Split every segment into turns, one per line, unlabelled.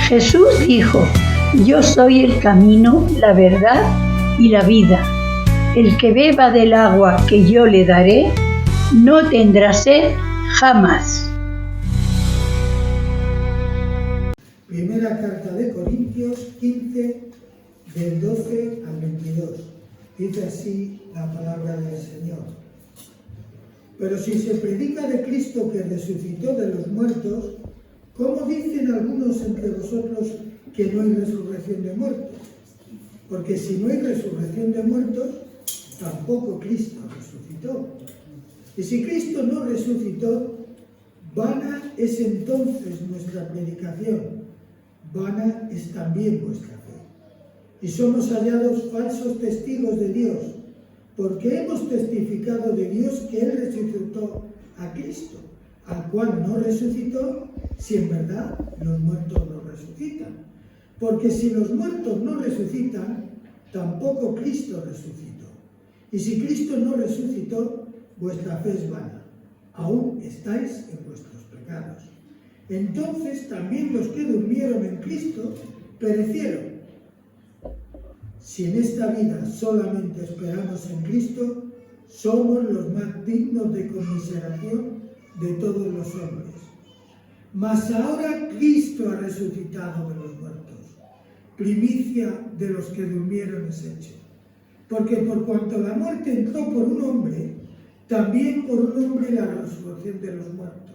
Jesús dijo: yo soy el camino, la verdad y la vida. El que beba del agua que yo le daré, no tendrá sed jamás.
Primera carta de Corintios 15, del 12 al 22. Dice así la palabra del Señor. Pero si se predica de Cristo que resucitó de los muertos, ¿cómo dicen algunos entre vosotros que no hay resurrección de muertos? Porque si no hay resurrección de muertos, tampoco Cristo resucitó. Y si Cristo no resucitó, vana es entonces nuestra predicación, vana es también vuestra fe. Y somos hallados falsos testigos de Dios, porque hemos testificado de Dios que Él resucitó a Cristo, al cual no resucitó, si en verdad los muertos no resucitan. Porque si los muertos no resucitan, tampoco Cristo resucitó. Y si Cristo no resucitó, vuestra fe es vana, aún estáis en vuestros pecados. Entonces también los que durmieron en Cristo perecieron. Si en esta vida solamente esperamos en Cristo, somos los más dignos de conmiseración de todos los hombres. Mas ahora Cristo ha resucitado de los muertos, primicia de los que durmieron es hecho. Porque por cuanto la muerte entró por un hombre, también por un hombre la resurrección de los muertos.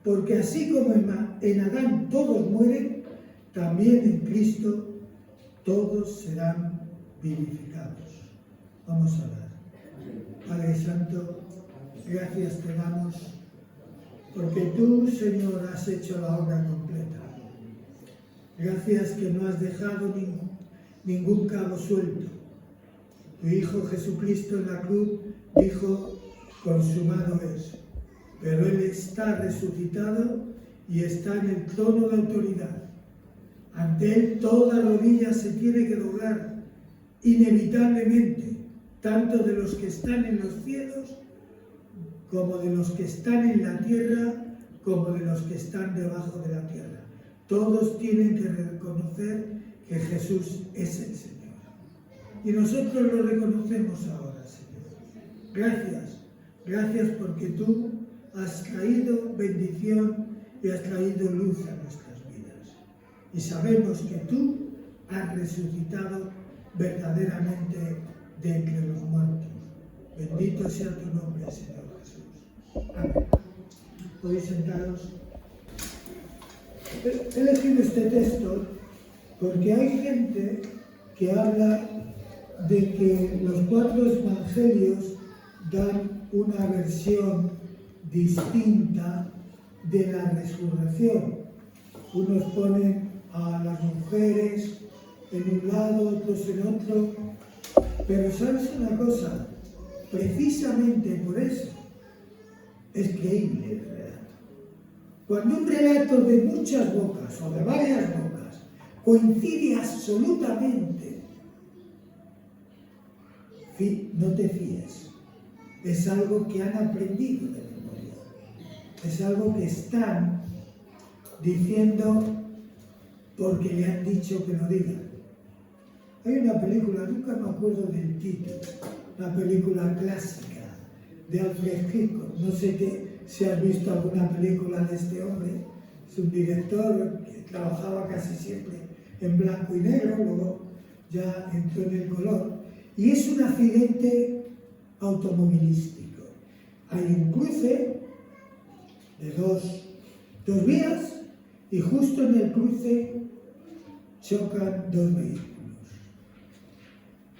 Porque así como en Adán todos mueren, también en Cristo todos serán vivificados. Vamos a orar. Padre Santo, gracias te damos porque tú, Señor, has hecho la obra completa. Gracias que no has dejado ningún cabo suelto. Tu Hijo Jesucristo en la cruz dijo: consumado es. Pero Él está resucitado y está en el trono de autoridad. Ante Él toda rodilla se tiene que doblar, inevitablemente, tanto de los que están en los cielos, como de los que están en la tierra, como de los que están debajo de la tierra. Todos tienen que reconocer que Jesús es el Señor. Y nosotros lo reconocemos ahora, Señor. Gracias porque tú has traído bendición y has traído luz a nuestras vidas. Y sabemos que tú has resucitado verdaderamente de entre los muertos. Bendito sea tu nombre, Señor Jesús. Amén. Podéis sentaros. He elegido este texto porque hay gente que habla de que los 4 evangelios dan una versión distinta de la resurrección. Unos ponen a las mujeres en un lado, otros en otro. Pero ¿sabes una cosa? Precisamente por eso es creíble el relato. Cuando un relato de muchas bocas o de varias bocas coincide absolutamente, no te fíes. Es algo que han aprendido de memoria. Es algo que están diciendo porque le han dicho que lo digan. Hay una película, nunca me acuerdo del título, una película clásica de Alfred Hitchcock. No sé si has visto alguna película de este hombre. Es un director que trabajaba casi siempre en blanco y negro, luego ya entró en el color. Y es un accidente automovilístico. Hay un cruce de dos vías y justo en el cruce chocan 2 vehículos.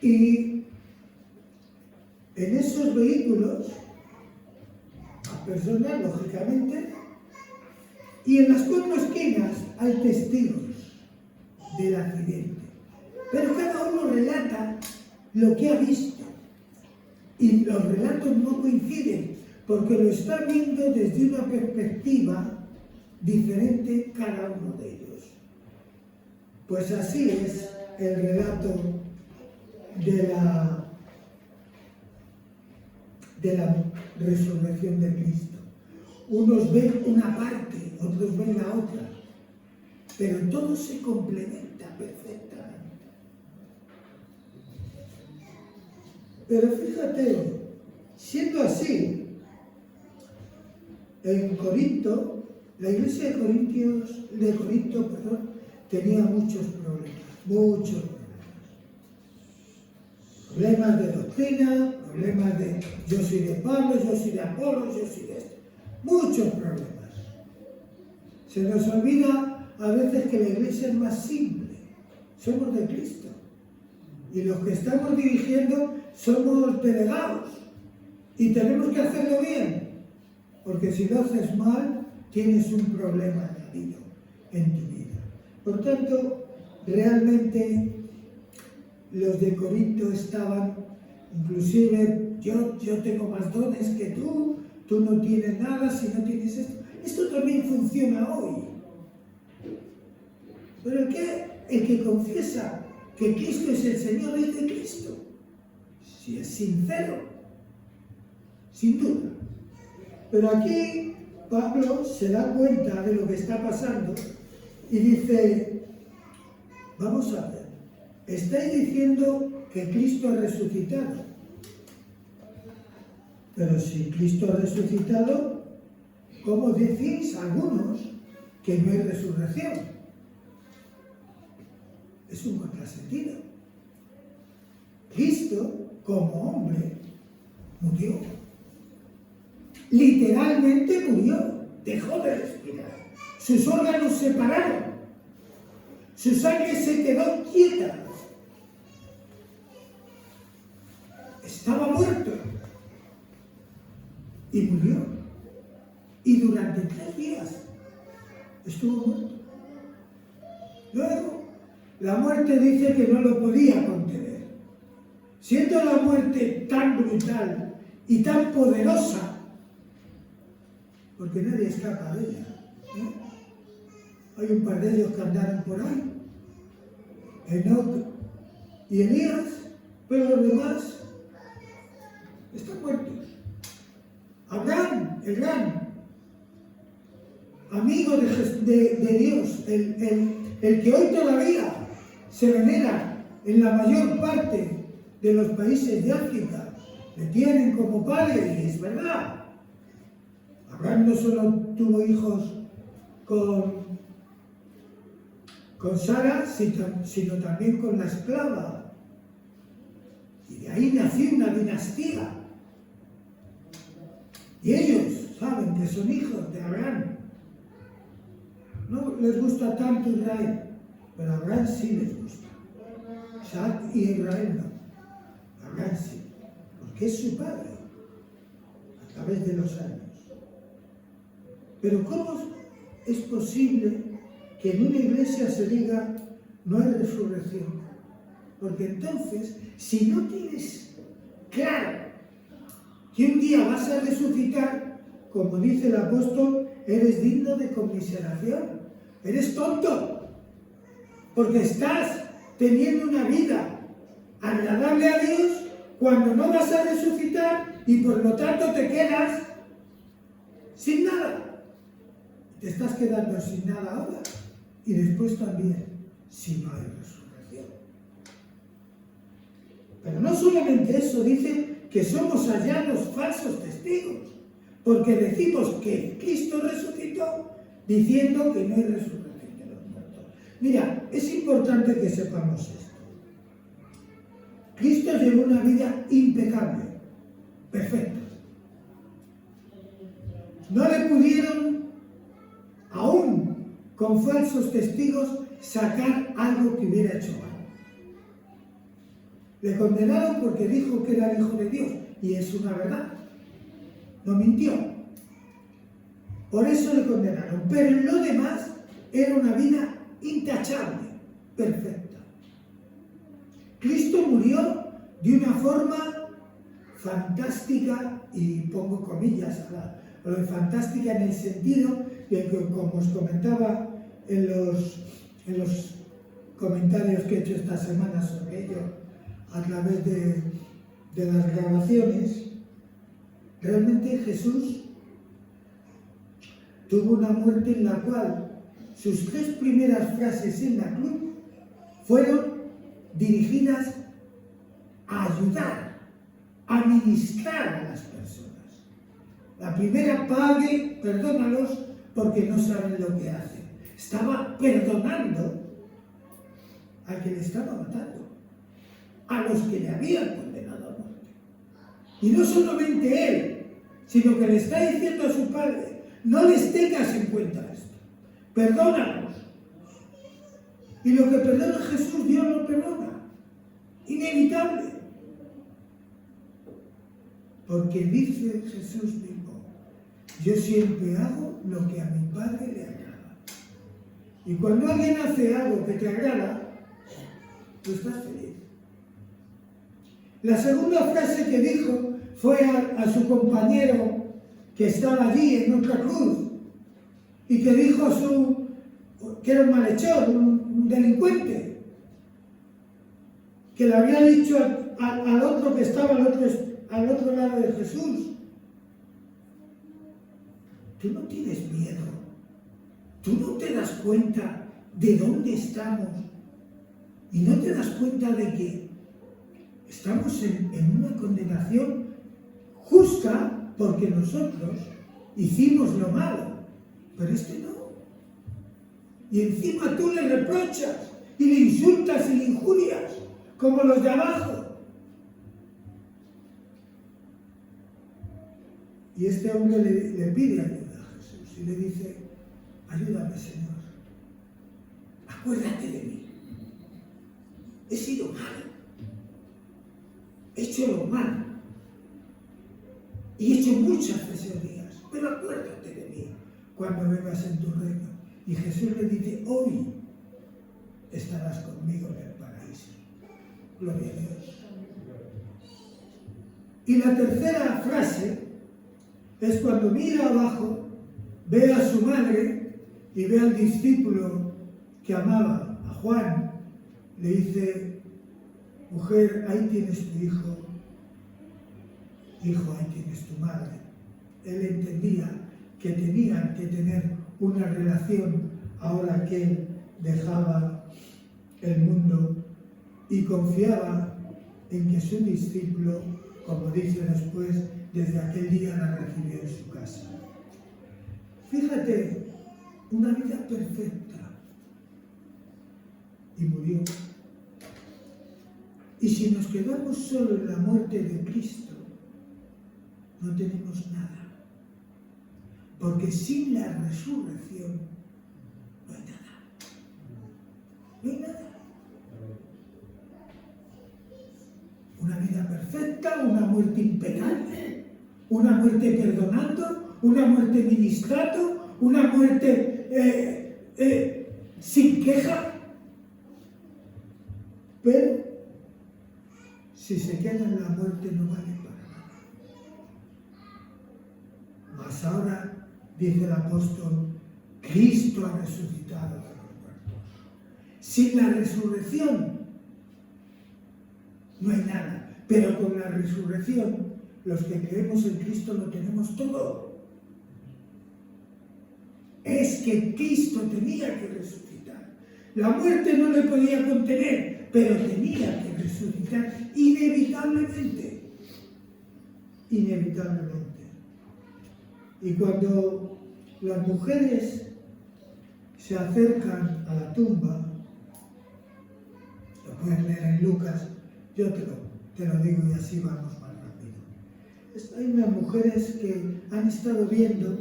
Y en esos vehículos, a personas, lógicamente, y en las 4 esquinas hay testigos del accidente. Pero cada uno relata lo que ha visto. Y los relatos no coinciden, porque lo están viendo desde una perspectiva diferente cada uno de ellos. Pues así es el relato de la resurrección de Cristo. Unos ven una parte, otros ven la otra. pero todo se complementa perfectamente. Pero fíjate, siendo así, en Corinto, la iglesia de Corinto, tenía muchos problemas. Problemas de doctrina, problemas de yo soy de Pablo, yo soy de Apolo, yo soy de esto. Muchos problemas. Se nos olvida a veces que la iglesia es más simple. Somos de Cristo. Y los que estamos dirigiendo somos delegados. Y tenemos que hacerlo bien. Porque si lo haces mal, tienes un problema añadido en tu vida. Por tanto, realmente los de Corinto estaban, inclusive, yo tengo más dones que tú no tienes nada si no tienes esto. Esto también funciona hoy. Pero el que confiesa que Cristo es el Señor es de Cristo. Si es sincero, sin duda. Pero aquí Pablo se da cuenta de lo que está pasando y dice, vamos a ver, estáis diciendo que Cristo ha resucitado. Pero si Cristo ha resucitado, ¿cómo decís algunos que no hay resurrección? Es un contrasentido. Cristo, como hombre, murió. Literalmente murió, dejó de respirar. Sus órganos se pararon. Su sangre se quedó quieta. Estaba muerto. Y murió. Y durante 3 días estuvo muerto. Luego, la muerte dice que no lo podía contener. Siendo la muerte tan brutal y tan poderosa, porque nadie escapa de ella, ¿no? Hay un par de ellos que andaron por ahí, Enoc y Elías, pero los demás están muertos. Abraham, el gran amigo de Dios, el que hoy todavía se venera en la mayor parte de los países de África, le tienen como padre, y es verdad. Abraham no solo tuvo hijos con Sara, sino también con la esclava. Y de ahí nació una dinastía. Y ellos saben que son hijos de Abraham. No les gusta tanto Israel, pero a Abraham sí les gusta. Isaac y Israel no. Abraham sí, porque es su padre, a través de los años. Pero ¿cómo es posible que en una iglesia se diga no hay resurrección? Porque entonces, si no tienes claro que un día vas a resucitar, como dice el apóstol, eres digno de conmiseración. Eres tonto, porque estás teniendo una vida agradable a Dios cuando no vas a resucitar y por lo tanto te quedas sin nada. Te estás quedando sin nada ahora y después también si no hay resurrección. Pero no solamente eso, dice que somos hallados falsos testigos, porque decimos que Cristo resucitó diciendo que no hay resurrección de los muertos. Mira, es importante que sepamos esto. Cristo llevó una vida impecable, perfecta. No le pudieron, aún con falsos testigos, sacar algo que hubiera hecho mal. Le condenaron porque dijo que era el Hijo de Dios, y es una verdad. No mintió. Por eso le condenaron. Pero en lo demás era una vida intachable, perfecta. Cristo murió de una forma fantástica, y pongo comillas a lo de fantástica en el sentido de que, como os comentaba en los comentarios que he hecho esta semana sobre ello, a través de las grabaciones, realmente Jesús tuvo una muerte en la cual sus 3 primeras frases en la cruz fueron dirigidas a ayudar, a ministrar a las personas. La primera, Padre, perdónalos porque no saben lo que hacen. Estaba perdonando al que le estaba matando, a los que le habían condenado a muerte. Y no solamente él, sino que le está diciendo a su Padre, no les tengas en cuenta esto, perdónalos. Y lo que perdona Jesús, Dios lo perdona. Inevitable. Porque dice Jesús mismo, yo siempre hago lo que a mi Padre le agrada. Y cuando alguien hace algo que te agrada, tú estás feliz. La segunda frase que dijo fue a su compañero que estaba allí en otra cruz y que dijo que era un malhechor, un delincuente, que le había dicho al otro que estaba al otro lado de Jesús, tú no tienes miedo, tú no te das cuenta de dónde estamos y no te das cuenta de que estamos en una condenación justa porque nosotros hicimos lo malo, pero este no. Y encima tú le reprochas y le insultas y le injurias como los de abajo. Y este hombre le pide ayuda a Jesús y le dice, ayúdame, Señor, acuérdate de mí. He sido malo, he hecho lo malo y he hecho muchas fechorías, pero acuérdate de mí cuando vengas en tu reino. Y Jesús le dice, hoy estarás conmigo en el paraíso. Gloria a Dios. Y la tercera frase es cuando mira abajo, ve a su madre y ve al discípulo que amaba, a Juan, le dice, mujer, ahí tienes tu hijo, hijo, ahí tienes tu madre. Él entendía que tenían que tener una relación ahora que él dejaba el mundo y confiaba en que su discípulo, como dice después, desde aquel día la recibió en su casa. Fíjate, una vida perfecta y murió. Y si nos quedamos solo en la muerte de Cristo, no tenemos nada. Porque sin la resurrección no hay nada. No hay nada. Una vida perfecta, una muerte impecable, una muerte perdonando, una muerte ministrando, una muerte sin queja. Pero si se queda en la muerte no vale para nada. Mas ahora, dice el apóstol, Cristo ha resucitado de los muertos. Sin la resurrección no hay nada, pero con la resurrección, los que creemos en Cristo lo tenemos todo. Es que Cristo tenía que resucitar. La muerte no le podía contener, pero tenía que resucitar inevitablemente. Inevitablemente. Y cuando las mujeres se acercan a la tumba, lo pueden leer en Lucas, yo te lo digo y así vamos más rápido. Hay unas mujeres que han estado viendo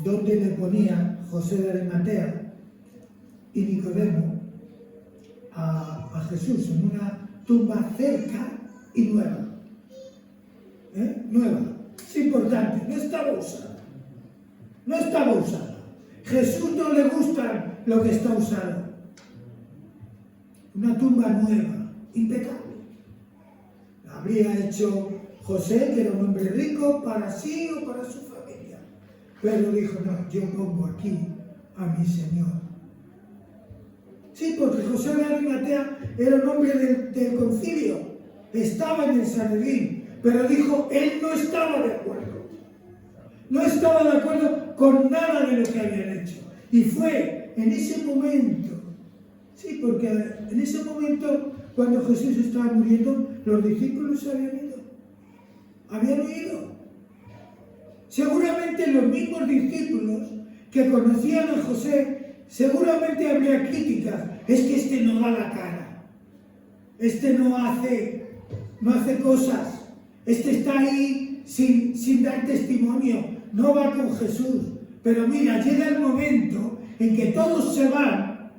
dónde le ponía José de Arimatea y Nicodemo a Jesús, en una tumba cerca y nueva. Nueva. Es importante, no estaba usada. No estaba usada. Jesús no le gusta lo que está usado. Una tumba nueva, impecable. La habría hecho José, que era un hombre rico, para sí o para su familia. Pero dijo, no, yo pongo aquí a mi Señor. Sí, porque José de Arimatea era un hombre del concilio. Estaba en el Sanedrín. Pero dijo, él no estaba de acuerdo. No estaba de acuerdo con nada de lo que habían hecho. Y fue en ese momento, sí, porque en ese momento, cuando Jesús estaba muriendo, los discípulos habían huido. Seguramente los mismos discípulos que conocían a José, seguramente habría críticas. Es que este no da la cara, este no hace cosas, este está ahí sin dar testimonio, no va con Jesús. Pero mira, llega el momento en que todos se van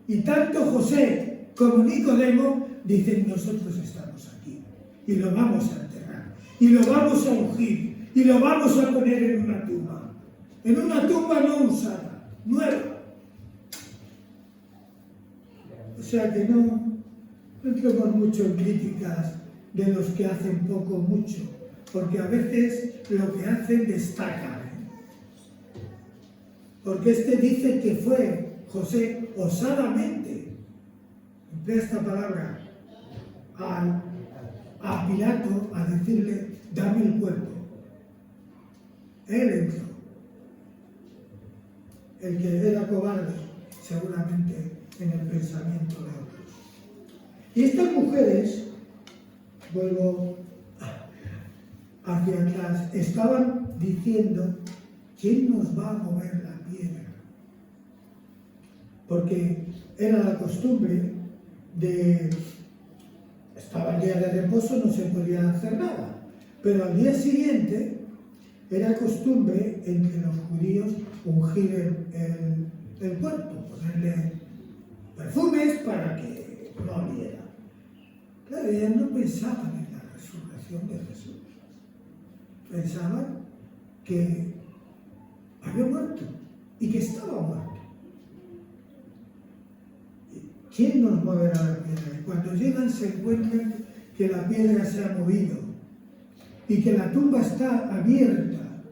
y tanto José como Nicodemo dicen: nosotros estamos aquí y lo vamos a enterrar y lo vamos a ungir y lo vamos a poner en una tumba no usada, nueva. O sea que no entremos mucho en críticas de los que hacen poco o mucho, porque a veces lo que hacen destaca. Porque este dice que fue José osadamente, emplea esta palabra, a Pilato a decirle: dame el cuerpo. Él entró. El que era cobarde, seguramente en el pensamiento de otros. Y estas mujeres, vuelvo hacia atrás, estaban diciendo: ¿quién nos va a mover la piedra? Porque era la costumbre de... Estaba el día de reposo, no se podía hacer nada. Pero al día siguiente era costumbre entre los judíos ungir el cuerpo, ponerle perfumes para que no oliera. Claro, ellas no pensaban en la resurrección de Jesús. Pensaban que había muerto y que estaba muerto. ¿Quién nos moverá la piedra? Y cuando llegan se encuentran que la piedra se ha movido y que la tumba está abierta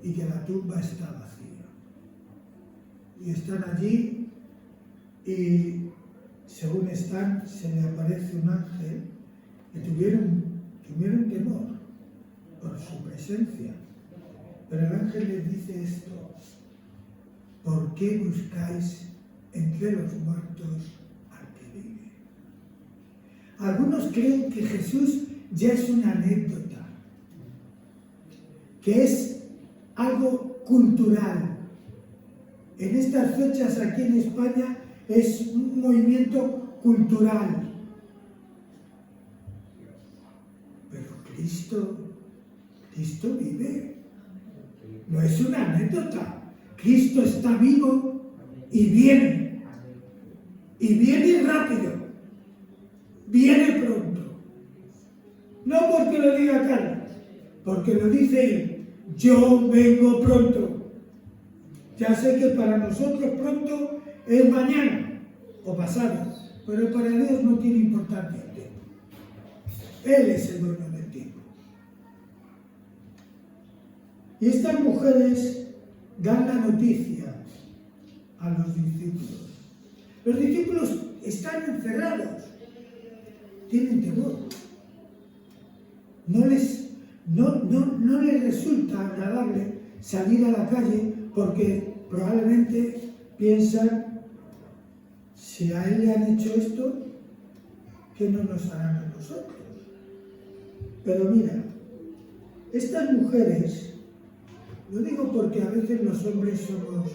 y que la tumba está vacía. Y están allí y según están se le aparece un ángel y tuvieron temor por su presencia. Pero el ángel les dice esto: ¿por qué buscáis entre los muertos al que vive? Algunos creen que Jesús ya es una anécdota, que es algo cultural. En estas fechas aquí en España es un movimiento cultural. Pero Cristo vive. No es una anécdota. Cristo está vivo y viene. Y viene rápido. Viene pronto. No porque lo diga Carlos, porque lo dice él. Yo vengo pronto. Ya sé que para nosotros pronto es mañana o pasado, pero para Dios no tiene importancia el tiempo. Él es el dueño del tiempo. Y estas mujeres dan la noticia a los discípulos. Los discípulos están encerrados, tienen temor. No les resulta agradable salir a la calle porque probablemente piensan: si a él le han hecho esto, ¿qué no nos harán a nosotros? Pero mira, estas mujeres, lo digo porque a veces los hombres somos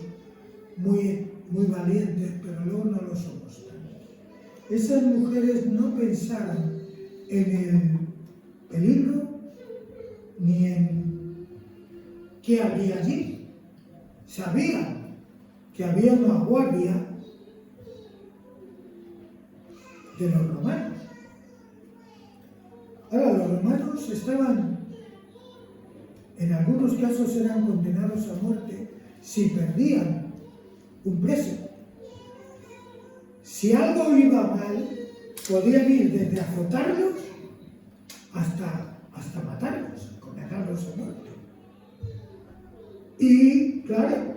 muy valientes, pero luego no lo somos tanto. Esas mujeres no pensaron en el peligro ni en qué había allí. Sabían que había una guardia de los romanos. Ahora, los romanos estaban, en algunos casos eran condenados a muerte si perdían un preso. Si algo iba mal, podían ir desde azotarlos hasta matarlos, condenarlos a muerte. Y claro,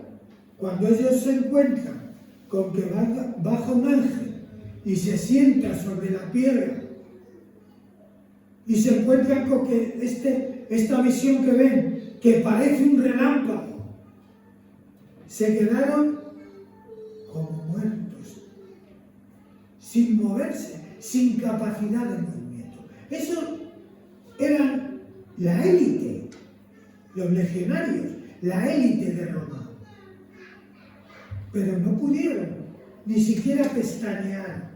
cuando ellos se encuentran con que baja un ángel y se sienta sobre la piedra y se encuentran con que esta visión que ven, que parece un relámpago, se quedaron como muertos, sin moverse, sin capacidad de movimiento. Eso eran la élite, los legionarios, la élite de Roma. Pero no pudieron ni siquiera pestañear.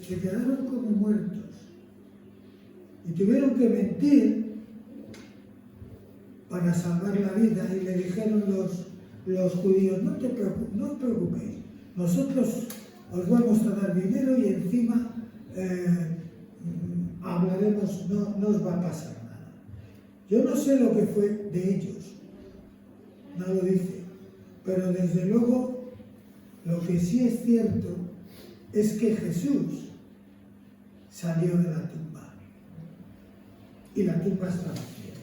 Se quedaron como muertos. Y tuvieron que mentir para salvar la vida. Y le dijeron los judíos, no os preocupéis, nosotros os vamos a dar dinero y encima hablaremos, no os va a pasar nada. Yo no sé lo que fue de ellos, no lo dice, pero desde luego lo que sí es cierto es que Jesús salió de la tumba y la tumba está vacía.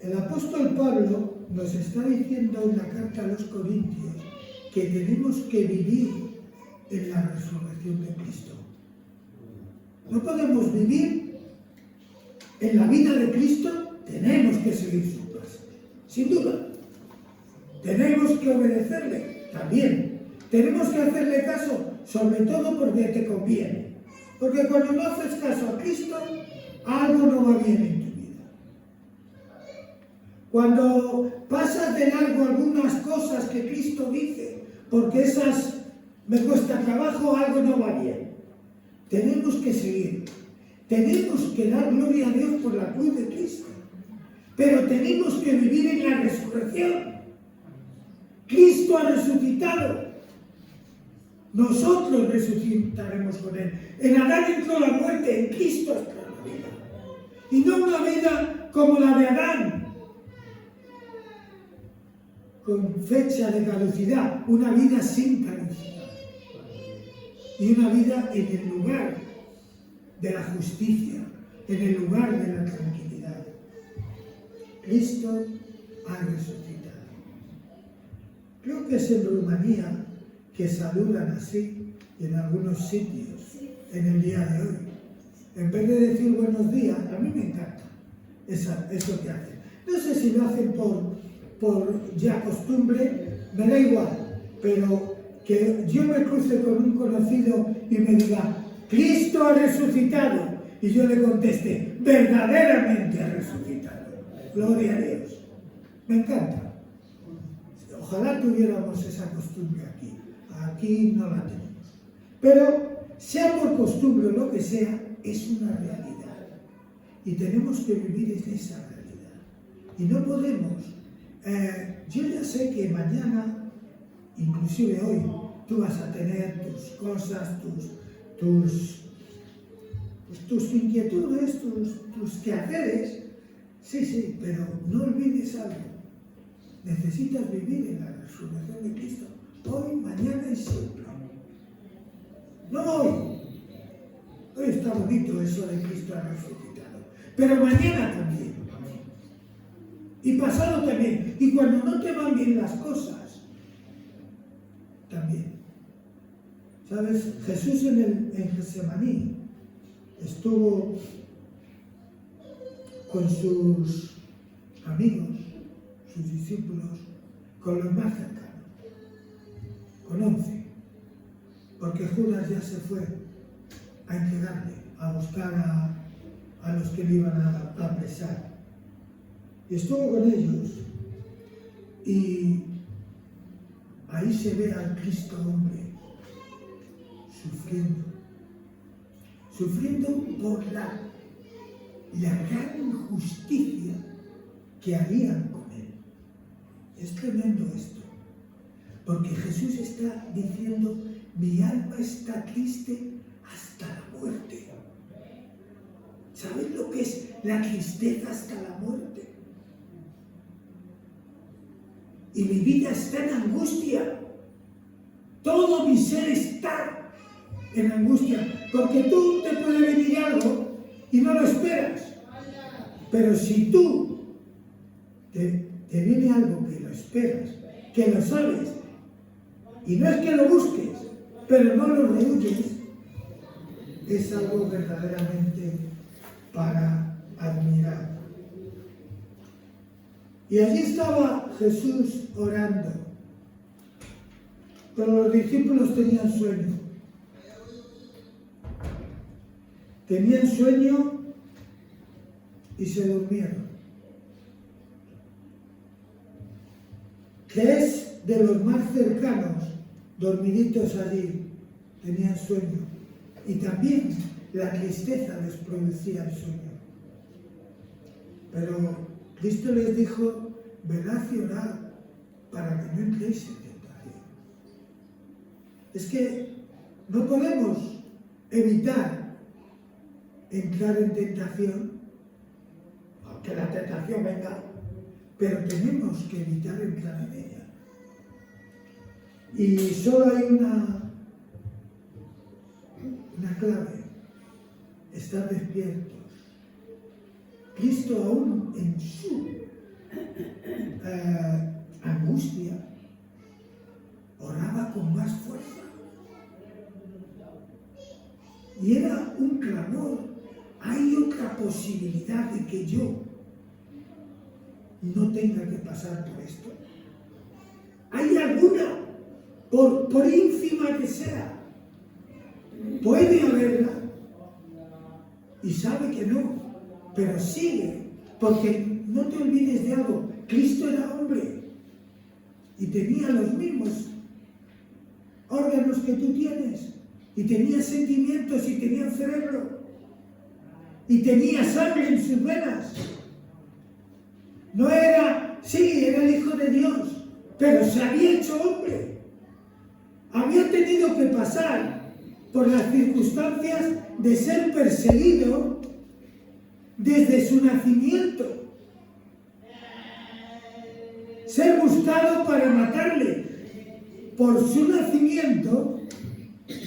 El apóstol Pablo nos está diciendo en la carta a los Corintios que tenemos que vivir en la resurrección de Cristo. No podemos vivir en la vida de Cristo, tenemos que seguir sus pasos, sin duda. Tenemos que obedecerle también. Tenemos que hacerle caso, sobre todo porque te conviene. Porque cuando no haces caso a Cristo, algo no va bien en tu vida. Cuando pasas de largo algunas cosas que Cristo dice, porque esas me cuesta trabajo, algo no va bien. Tenemos que seguir. Tenemos que dar gloria a Dios por la cruz de Cristo. Pero tenemos que vivir en la resurrección. Cristo ha resucitado. Nosotros resucitaremos con Él. En Adán entró la muerte, en Cristo está la vida. Y no una vida como la de Adán, con fecha de caducidad, una vida sin caducidad. Y una vida en el lugar de la justicia, en el lugar de la tranquilidad. Cristo ha resucitado. Creo que es en Rumanía que saludan así en algunos sitios en el día de hoy. En vez de decir buenos días, a mí me encanta eso que hacen. No sé si lo hacen por ya costumbre, me da igual, pero que yo me cruce con un conocido y me diga, Cristo ha resucitado, y yo le conteste, verdaderamente ha resucitado. Gloria a Dios. Me encanta. Ojalá tuviéramos esa costumbre aquí. Aquí no la tenemos. Pero, sea por costumbre o lo que sea, es una realidad. Y tenemos que vivir en esa realidad. Y no podemos. Yo ya sé que mañana, inclusive hoy, tú vas a tener tus cosas, tus inquietudes, tus quehaceres. Sí, pero no olvides algo. Necesitas vivir en la resurrección de Cristo. Hoy, mañana y siempre. No hoy. Hoy está bonito eso de Cristo ha resucitado. Pero mañana también. Y pasado también. Y cuando no te van bien las cosas, también. ¿Sabes? Jesús en Getsemaní estuvo con sus amigos, sus discípulos, con los más cercanos, con 11, porque Judas ya se fue a entregarle, a buscar a los que le iban a apresar. Y estuvo con ellos y ahí se ve al Cristo hombre sufriendo por la gran injusticia que harían con él. Es tremendo esto, porque Jesús está diciendo, mi alma está triste hasta la muerte. ¿Sabes lo que es la tristeza hasta la muerte? Y mi vida está en angustia. Todo mi ser está en angustia, porque tú te puede venir algo y no lo esperas. Pero si tú te viene algo que lo esperas, que lo sabes, y no es que lo busques, pero no lo rehuyes, es algo verdaderamente para admirar. Y allí estaba Jesús orando Pero los discípulos tenían sueño. Tenían sueño y se durmieron. Que es de los más cercanos, dormiditos allí, tenían sueño. Y también la tristeza les producía el sueño. Pero Cristo les dijo, velad y orad para que no entréis en tentación. Es que no podemos evitar entrar en tentación, aunque la tentación venga, pero tenemos que evitar entrar en ella. Y solo hay una clave: estar despiertos. Cristo, aún en su angustia, oraba con más fuerza. Y era un clamor: hay otra posibilidad de que yo no tenga que pasar por esto. ¿Hay alguna, por ínfima que sea? Puede haberla. Y sabe que no, pero sigue, porque no te olvides de algo: Cristo era hombre y tenía los mismos órganos que tú tienes, y tenía sentimientos, y tenía cerebro, y tenía sangre en sus venas. No era, sí, era el Hijo de Dios, pero se había hecho hombre. Había tenido que pasar por las circunstancias de ser perseguido desde su nacimiento, ser buscado para matarle. Por su nacimiento,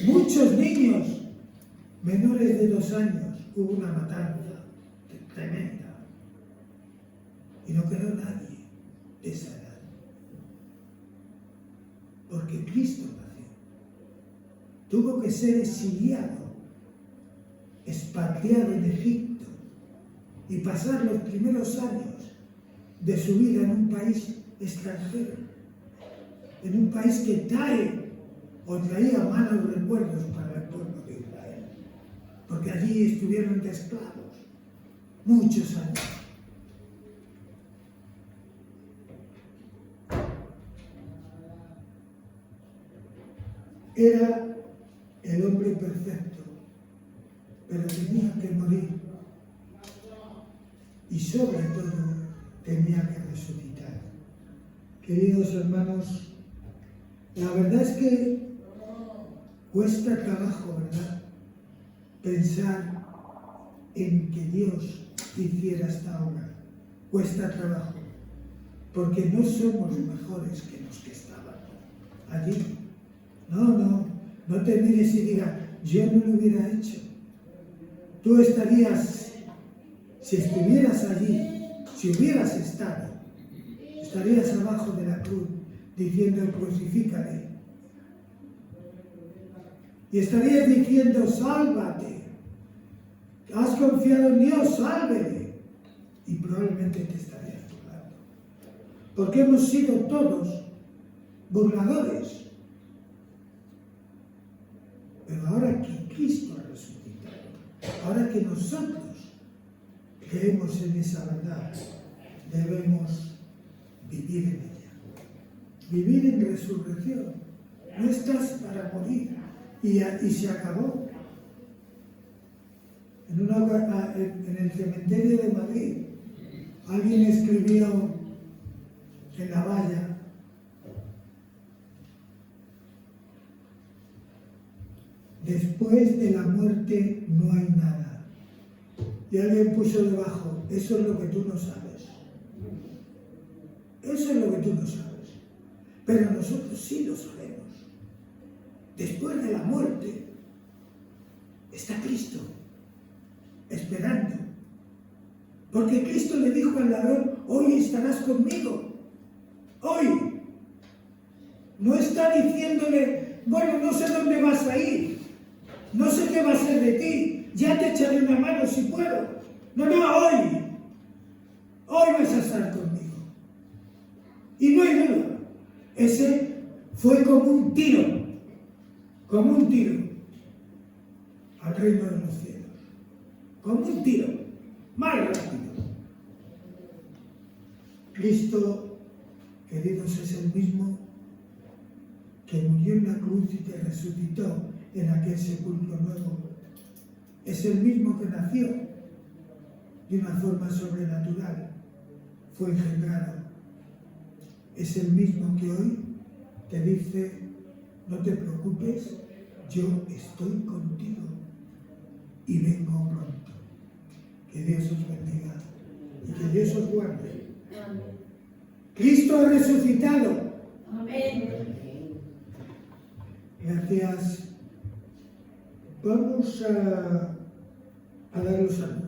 muchos niños menores de 2 años, hubo una matanza tremenda. Y no quedó nadie de esa edad. Porque Cristo nació. Tuvo que ser exiliado, expatriado en Egipto, y pasar los primeros años de su vida en un país extranjero, en un país que traía malos recuerdos para el pueblo de Israel, porque allí estuvieron de esclavos muchos años. Era el hombre perfecto, pero tenía que morir. Y sobre todo, tenía que resucitar. Queridos hermanos, la verdad es que cuesta trabajo, ¿verdad?, pensar en que Dios hiciera esta obra. Cuesta trabajo, porque no somos mejores que los que estaban allí. No te mires y digas, yo no lo hubiera hecho. Tú estarías, si estuvieras allí, si hubieras estado, estarías abajo de la cruz diciendo, crucifícale. Y estarías diciendo, sálvate. Has confiado en Dios, sálvele. Y probablemente te estarías burlando. Porque hemos sido todos burladores. Pero ahora que Cristo ha resucitado, ahora que nosotros creemos en esa verdad, debemos vivir en ella. Vivir en resurrección. No estás para morir y se acabó. En el cementerio de Madrid, alguien escribió en la valla: después de la muerte no hay nada. Y alguien puso debajo: eso es lo que tú no sabes. Eso es lo que tú no sabes. Pero nosotros sí lo sabemos. Después de la muerte está Cristo, esperando. Porque Cristo le dijo al ladrón: hoy estarás conmigo. Hoy. No está diciéndole: bueno, no sé dónde vas a ir. No sé qué va a ser de ti. Ya te echaré una mano si puedo. No, hoy. Hoy vas a estar conmigo. Y no hay duda. Ese fue como un tiro al reino de los cielos. Como un tiro, más rápido. Cristo, queridos, es el mismo que murió en la cruz y que resucitó en aquel sepulcro nuevo. Es el mismo que nació de una forma sobrenatural, fue engendrado. Es el mismo que hoy te dice: no te preocupes, yo estoy contigo y vengo pronto. Que Dios os bendiga y que Dios os guarde. Cristo ha resucitado.
Amén.
Gracias. Vamos a dar los saludos.